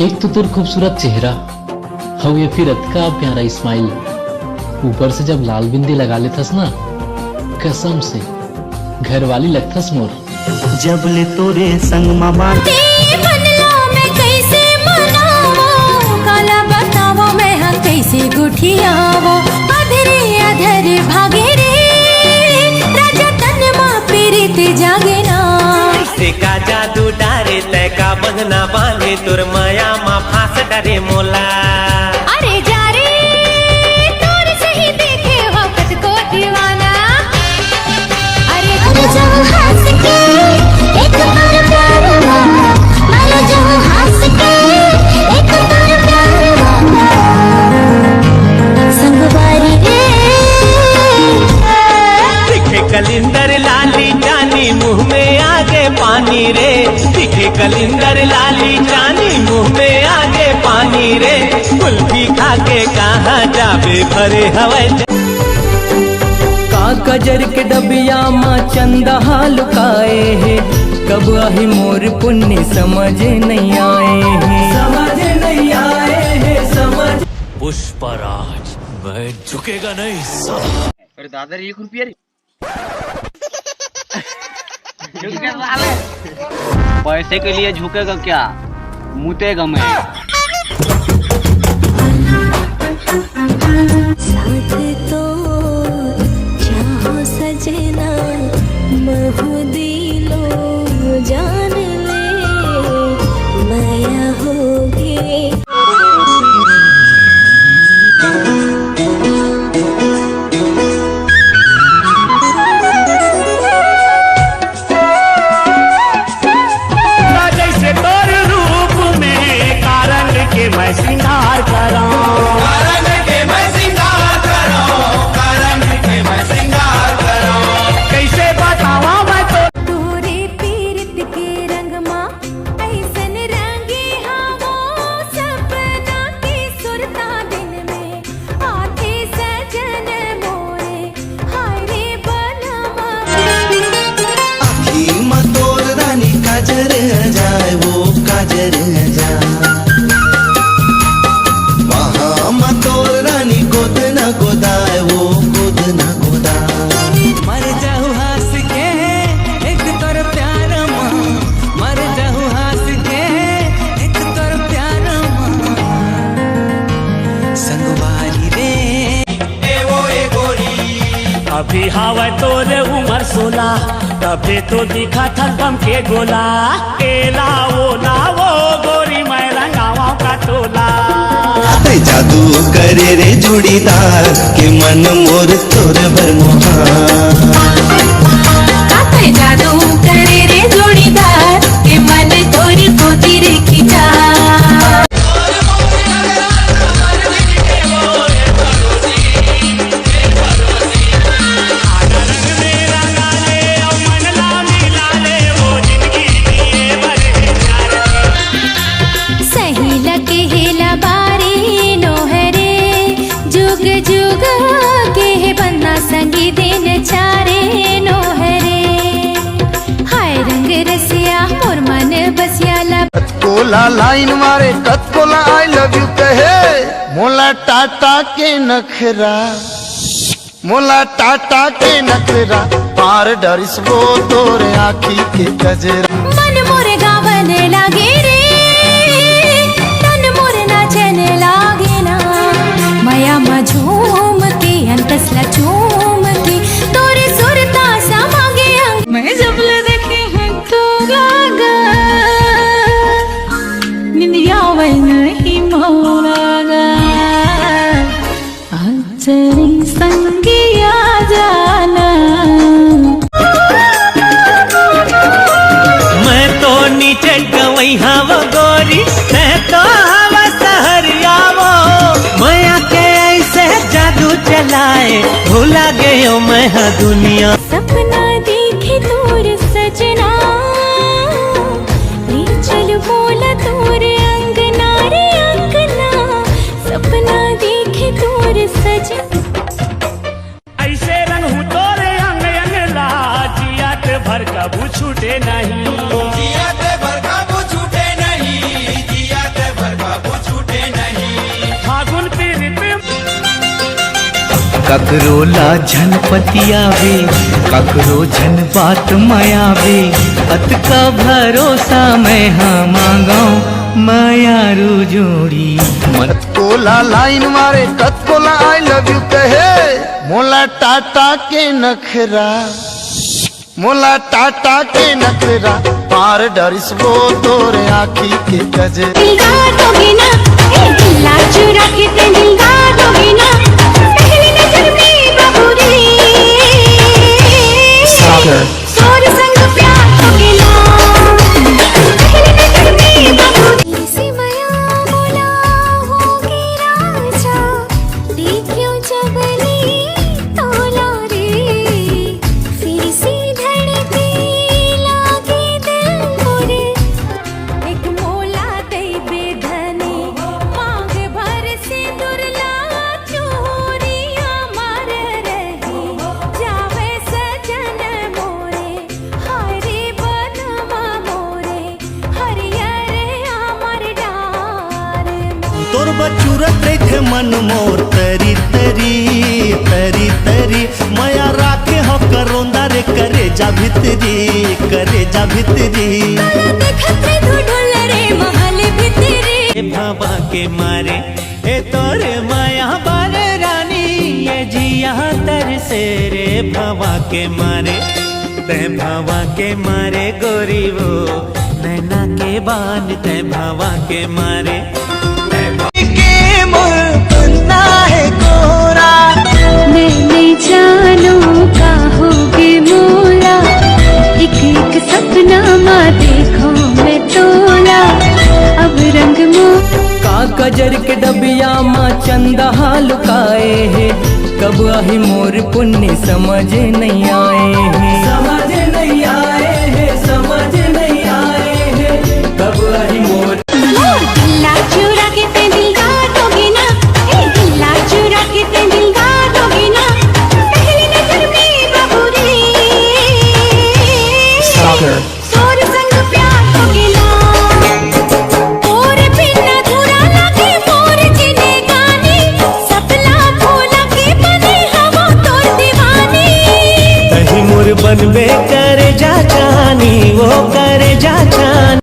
एक तो तुर खूबसूरत चेहरा हव या फिर अतका प्यारा स्माइल, ऊपर से जब लाल बिंदी लगा लेथस ना, कसम से घर वाली लगथस मोर। जब ले तोरे संग मामा कैसे गुठियावो अधरे अधर भागे रे, राजा तन माँ पीरित जागे ना। ऐसे का जादू डारे तय का बंधना बांधे तुर माया माँ फांस डरे मोला। अरे जा रे तोर से ही देखे वक्त को दीवाना। अरे जब हंस के एक बार प्यार हुआ, मारो जब हंस के एक बार प्यार हुआ, संगवारी रे। दिखे कलिंदर लाली जानी मुँह में आगे पानी रे, दिखे कलिंदर लाली जानी मुँह में आगे पानी रे, कुल्फी खा के कहाँ जावे भरे हवाई। का गजर के डबिया माँ चंदा लुकाए है, कब आही मोर पुण्य समझ नहीं आए हैं, समझ नहीं आए हैं समझ। पुष्पराज मैं झुकेगा नहीं साला। अरे दादा रे 1 रुपया रे पैसे के लिए झुकेगा क्या, मुतेगा मैं। साथ तो चाहो सजना महु दिलो जान ले, माया होगी। मैं श्रृंगार कराऊं, कारण के मैं श्रृंगार कराऊं, कारण के मैं श्रृंगार कराऊं। कैसे बतावा मैं तो तोरे पीरित के रंग माँ ऐसन रंगे हमो, सपना की सुरता दिन में आते सजन मोरे, हाय रे बलमा। आखी में तोर रानी काजर जाए, वो काजर जाए, तोर रानी गोद न गोदाए, वो गोद न गोदाए। मर जाऊ हंस के एक तोर प्यार माँ, मर जाऊ हंस के एक तोर प्यार माँ, संगवारी रे। ए वो ए गोरी अभी हवा तोरे उमर 16, तबे तो दिखा था बम के गोला। केला वो ना वो गोरी मैं रंगावा का टोला। जादू करे रे जोड़ीदार के मन मोर तोर भर मोहा। जादू करे रे जोड़ीदार के मन तोरी को तेरे खिंचा। सही लगे हेला बारी नोहरे, जुग जुग के बन्ना संगी दिन चारे नोहरे। हाय रंग रसिया मोर मन बसिया कोला लाइन मारे कत कोला आई लव यू कहे, मोला टाटा के नखरा, मोला टाटा के नखरा, पार डरिस वो तोरे आँखी के गजरा। मन मोरे गावन लागे रे, तन मोरे नाचन लागे ना, माया मा झूम के अंतसला चूम के तोरे सुरता समागे अंग। मैं जब ले देखी हूँ तो लागा निंदिया वह नहीं मोरागा, तेरी संगिया जाना। मैं तो नीचे गवई हवा गोरी, मैं तो हवा सहरिया वो, माया के ऐसे जादू चलाए, भूला गयो मैं हाँ दुनिया। सपना देखे तोर सजना, ले चल बोला तोर अंगना रे अंगना, सपना देखे तोर सजना। ऐसे रंग हूँ तोरे अंग अंग ला, जियात भर कबू छूटे नहीं, जिया ते भर का छूटे नहीं, जिया ते भर ककरो ला झन पतियावे ककरो झन बात मायावे अत का भरोसा मैं हाँ मांगो मायारू जोड़ी मन कोला लाइन मारे कत कोला आई लव यू कहे मोला टाटा के नखरा मोला टाटा के नखरा पार डरिस वो तोरे आखी के गजे दिलदार दोगे ना दिल्ला चुरा के ते दिलदार दोगे ना पहली नजर में बाबू रे सोर संग प्यार दोगे ना पहली नजर में बाबू रे सिमया बोला होगे राजा देखियो जबली तोला रे फिर से धड़के लागे दिल मोरे एक मोला दे बेधनी मांग भर से दुर्ला चोरिया मार रही जावे सजन मोरे हरे बनमा मोरे हरियर अमर डार तोर बचूरत देखे मन मोर तरी तरी तरी तरी माया राखे हो करोंदा रे करे जा भितरी देखत रे धुढुल रे महल भितरे ए भवा के मारे ए तोरे माया बारे रानी ये जिया तरसे रे भवा के मारे ते भवा के मारे गोरी वो नैना के बान ते भवा के मारे के मोर बंदा है गोरा मैं नहीं जानूं का होगे मोला एक एक सपना माँ देखो मैं तोला अब रंग मोर का गजर के डबिया माँ चंदा लुकाए है कब आही मोर पुण्य समझ नहीं आए है